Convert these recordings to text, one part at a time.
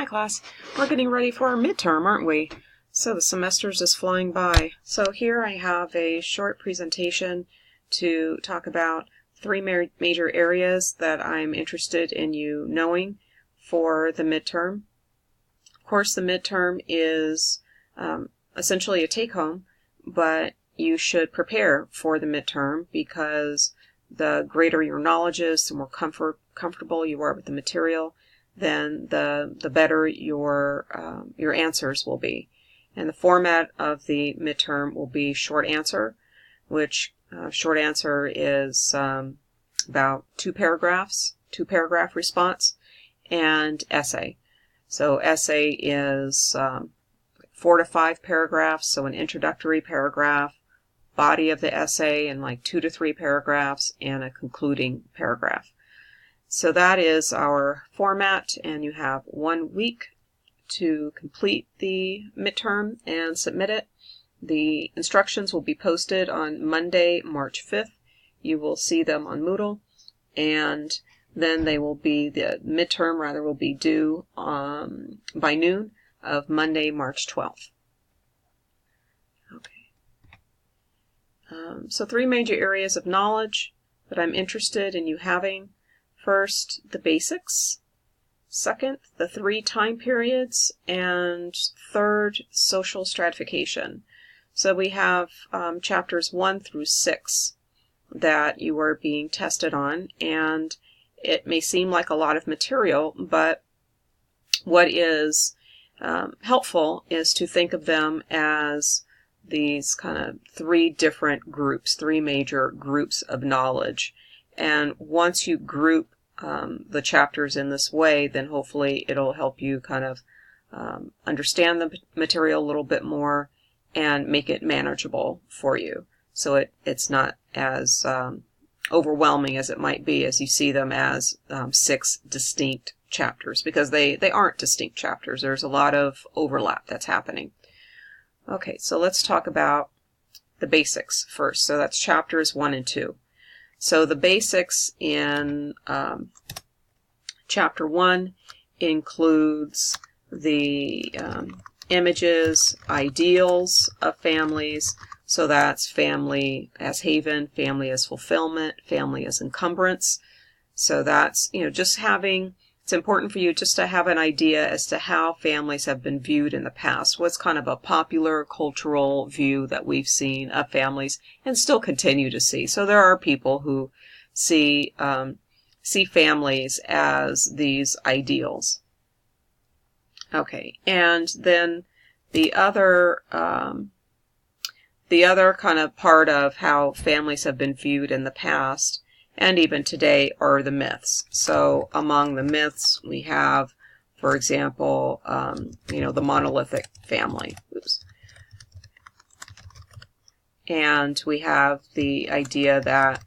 Hi class, we're getting ready for our midterm, aren't we? So the semester's just flying by. So here I have a short presentation to talk about three major areas that I'm interested in you knowing for the midterm. Of course, the midterm is essentially a take-home, but you should prepare for the midterm because the greater your knowledge is, the more comfortable you are with the material, then the better your answers will be. And the format of the midterm will be short answer, which short answer is about two paragraph response, and essay. So essay is 4 to 5 paragraphs, so an introductory paragraph, body of the essay, and like 2 to 3 paragraphs, and a concluding paragraph. So that is our format, and you have 1 week to complete the midterm and submit it. The instructions will be posted on Monday, March 5th. You will see them on Moodle, and then the midterm will be due by noon of Monday, March 12th. Okay. So 3 major areas of knowledge that I'm interested in you having. First, the basics. Second, the 3 time periods. And third, social stratification. So we have chapters 1 through 6 that you are being tested on. And it may seem like a lot of material, but what is helpful is to think of them as these kind of 3 different groups, 3 major groups of knowledge. And once you group the chapters in this way, then hopefully it'll help you kind of understand the material a little bit more and make it manageable for you. So it's not as overwhelming as it might be as you see them as 6 distinct chapters, because they aren't distinct chapters. There's a lot of overlap that's happening. Okay, so let's talk about the basics first. So that's chapters 1 and 2. So the basics in chapter 1 includes the images, ideals of families. So that's family as haven, family as fulfillment, family as encumbrance. So that's, just having, it's important for you just to have an idea as to how families have been viewed in the past. What's kind of a popular cultural view that we've seen of families and still continue to see. So there are people who see families as these ideals. Okay, and then the other kind of part of how families have been viewed in the past and even today are the myths. So among the myths we have, for example, the monolithic family. Oops. And we have the idea that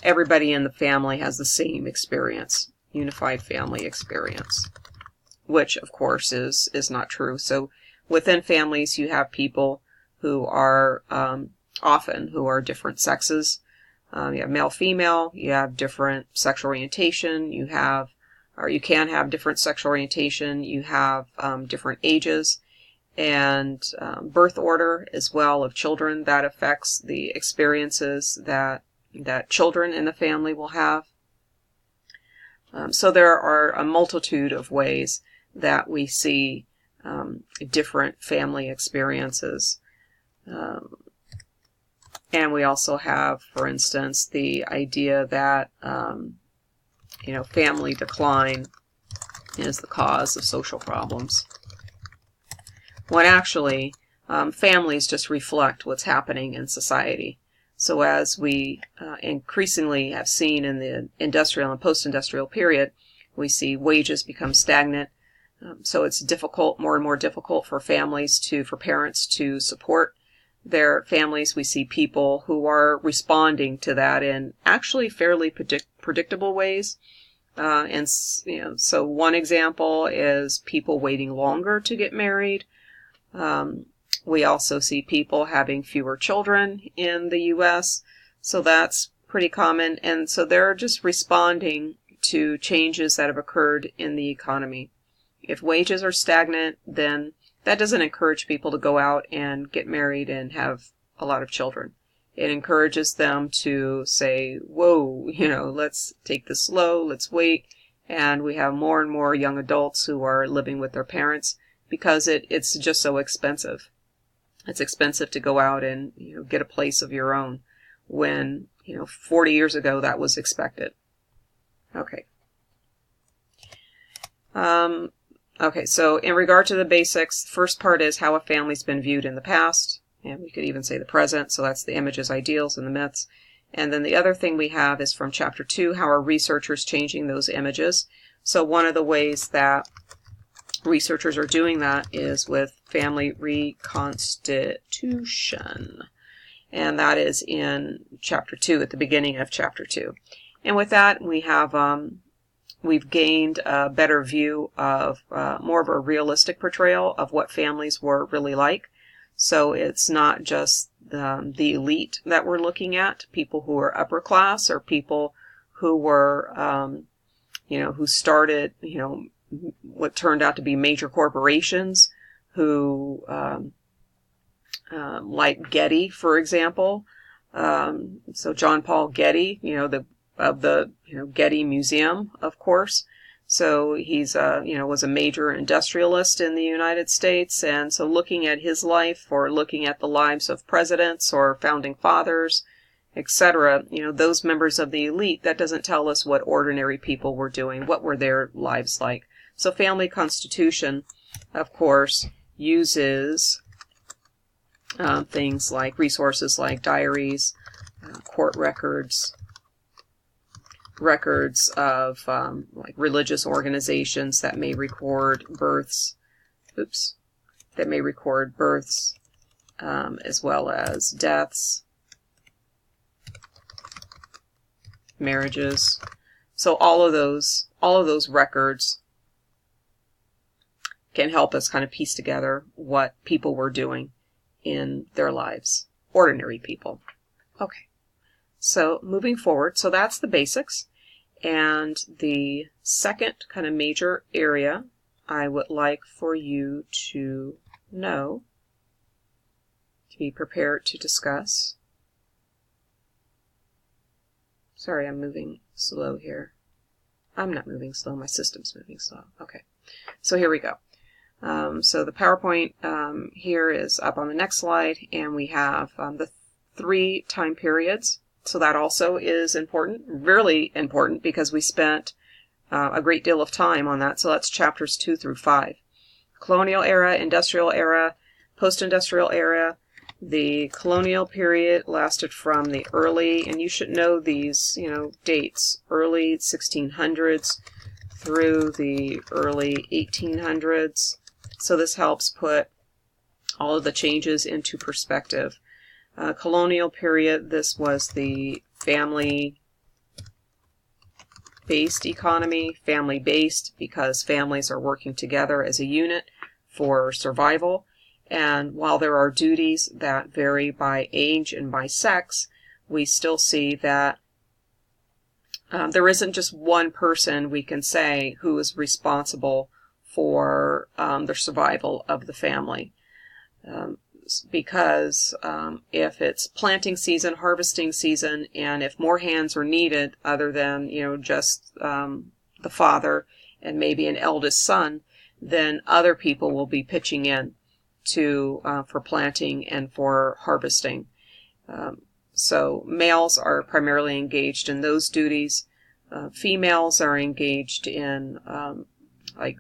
everybody in the family has the same experience, unified family experience, which of course is not true. So within families you have people who are who are different sexes. You have male, female, you have different sexual orientation, you can have different sexual orientation, you have different ages, and birth order as well of children. That affects the experiences that children in the family will have. So there are a multitude of ways that we see different family experiences. And we also have, for instance, the idea that, family decline is the cause of social problems. When actually, families just reflect what's happening in society. So as we increasingly have seen in the industrial and post-industrial period, we see wages become stagnant. So it's difficult, more and more difficult for parents to support their families. We see people who are responding to that in actually fairly predictable ways. So one example is people waiting longer to get married. We also see people having fewer children in the U.S., so that's pretty common. And so they're just responding to changes that have occurred in the economy. if wages are stagnant, then that doesn't encourage people to go out and get married and have a lot of children. It encourages them to say, whoa, let's take this slow, let's wait. And we have more and more young adults who are living with their parents because it's just so expensive. It's expensive to go out and get a place of your own when 40 years ago that was expected. Okay. Okay, so in regard to the basics, the first part is how a family's been viewed in the past, and we could even say the present, so that's the images, ideals, and the myths. And then the other thing we have is from chapter 2, how are researchers changing those images? So one of the ways that researchers are doing that is with family reconstitution. And that is in chapter 2, at the beginning of chapter 2. And with that, we have we've gained a better view of more of a realistic portrayal of what families were really like. So it's not just the elite that we're looking at, people who are upper class or people who were, who started, what turned out to be major corporations, who, like Getty, for example. So John Paul Getty, of the Getty Museum, of course. So he's was a major industrialist in the United States, and so looking at his life or looking at the lives of presidents or founding fathers, etc., those members of the elite, that doesn't tell us what ordinary people were doing, what were their lives like. So family constitution, of course, uses things like resources like diaries, court records of like religious organizations that may record births, as well as deaths, marriages. So all of those records can help us kind of piece together what people were doing in their lives, ordinary people. Okay. So moving forward, so that's the basics. And the second kind of major area I would like for you to know, to be prepared to discuss. Sorry, I'm moving slow here. I'm not moving slow, my system's moving slow. Okay, so here we go. So the PowerPoint here is up on the next slide, and we have the 3 time periods. So that also is important, really important, because we spent a great deal of time on that. So that's chapters 2 through 5. Colonial era, industrial era, post-industrial era. The colonial period lasted from the early, and you should know these, dates, early 1600s through the early 1800s. So this helps put all of the changes into perspective. Colonial period, this was the family-based economy, family-based because families are working together as a unit for survival. And while there are duties that vary by age and by sex, we still see that there isn't just one person we can say who is responsible for the survival of the family. Because if it's planting season, harvesting season, and if more hands are needed other than, just the father and maybe an eldest son, then other people will be pitching in for planting and for harvesting. So males are primarily engaged in those duties. Females are engaged in like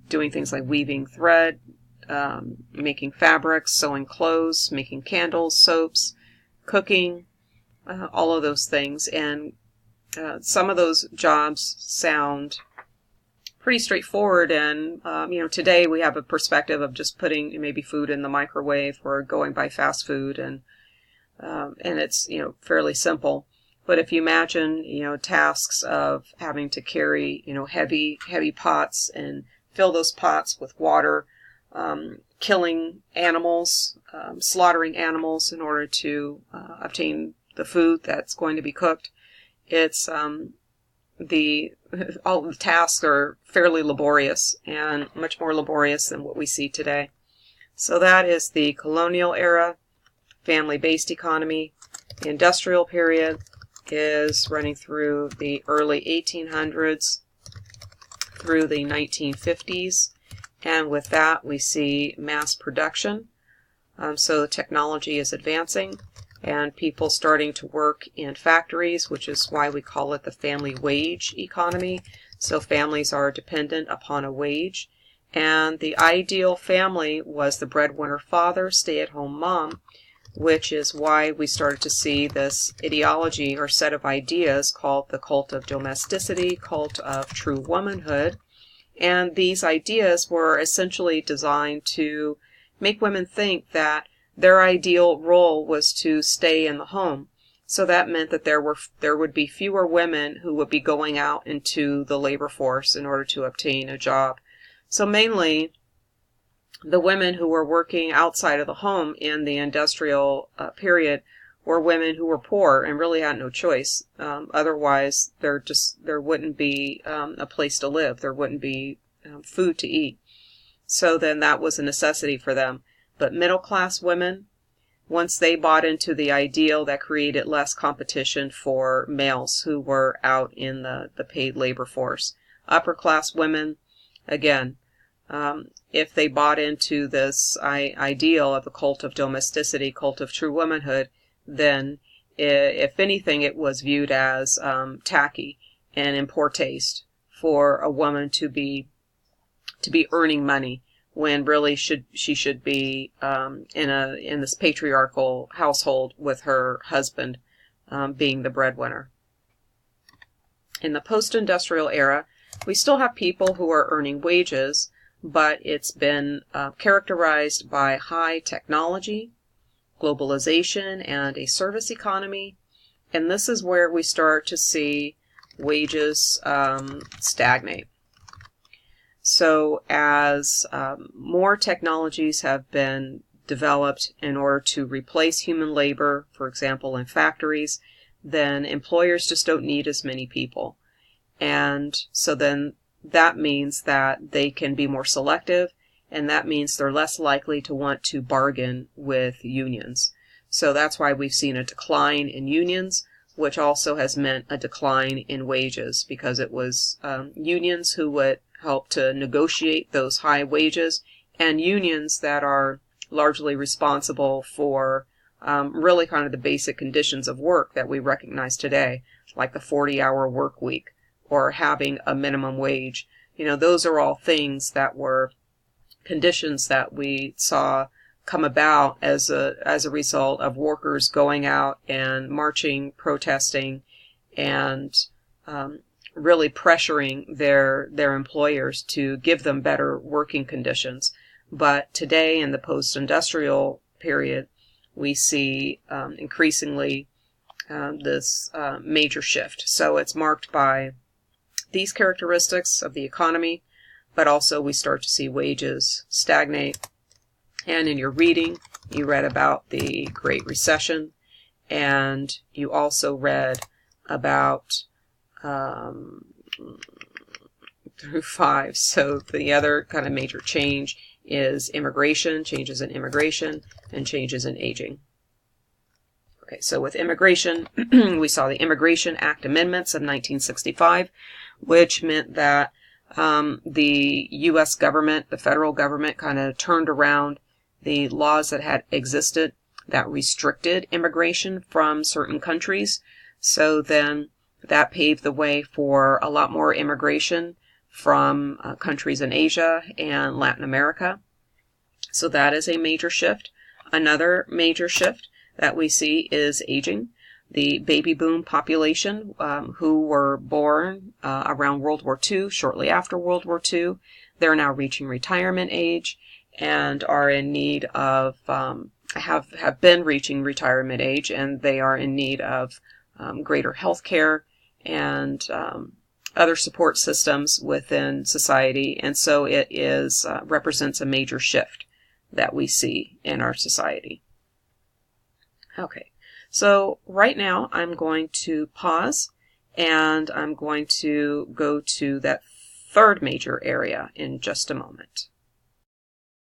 doing things like weaving thread, making fabrics, sewing clothes, making candles, soaps, cooking, all of those things. And some of those jobs sound pretty straightforward, and today we have a perspective of just putting maybe food in the microwave or going by fast food, and it's fairly simple. But if you imagine tasks of having to carry heavy pots and fill those pots with water, killing animals, slaughtering animals in order to obtain the food that's going to be cooked, it's all the tasks are fairly laborious and much more laborious than what we see today. So that is the colonial era, family-based economy. The industrial period is running through the early 1800s through the 1950s. And with that, we see mass production. So the technology is advancing and people starting to work in factories, which is why we call it the family wage economy. So families are dependent upon a wage. And the ideal family was the breadwinner father, stay-at-home mom, which is why we started to see this ideology or set of ideas called the cult of domesticity, cult of true womanhood. And these ideas were essentially designed to make women think that their ideal role was to stay in the home. So that meant that there would be fewer women who would be going out into the labor force in order to obtain a job. So mainly, the women who were working outside of the home in the industrial period were women who were poor and really had no choice. Otherwise, there wouldn't be a place to live. There wouldn't be food to eat. So then that was a necessity for them. But middle-class women, once they bought into the ideal, that created less competition for males who were out in the paid labor force. Upper-class women, again, if they bought into this ideal of the cult of domesticity, cult of true womanhood, then if anything, it was viewed as tacky and in poor taste for a woman to be earning money when really she should be in this patriarchal household with her husband being the breadwinner. In the post-industrial era, we still have people who are earning wages, but it's been characterized by high technology, globalization, and a service economy. And this is where we start to see wages stagnate. So as more technologies have been developed in order to replace human labor, for example, in factories, then employers just don't need as many people. And so then that means that they can be more selective, and that means they're less likely to want to bargain with unions. So that's why we've seen a decline in unions, which also has meant a decline in wages, because it was unions who would help to negotiate those high wages, and unions that are largely responsible for really kind of the basic conditions of work that we recognize today, like the 40-hour work week or having a minimum wage. You know, those are all things that were conditions that we saw come about as a result of workers going out and marching, protesting, and really pressuring their employers to give them better working conditions. But today, in the post-industrial period, we see increasingly this major shift. So it's marked by these characteristics of the economy, but also we start to see wages stagnate. And in your reading, you read about the Great Recession, and you also read about through 5. So the other kind of major change is immigration, changes in immigration, and changes in aging. Okay, so with immigration, we saw the Immigration Act amendments of 1965, which meant that the U.S. government, the federal government, kind of turned around the laws that had existed that restricted immigration from certain countries. So then that paved the way for a lot more immigration from countries in Asia and Latin America. So that is a major shift. Another major shift that we see is aging. The baby boom population who were born around World War II, shortly after World War II, they're now reaching retirement age and are in need of, have been reaching retirement age, and they are in need of greater health care and other support systems within society. And so it is represents a major shift that we see in our society. Okay, so right now I'm going to pause and I'm going to go to that third major area in just a moment.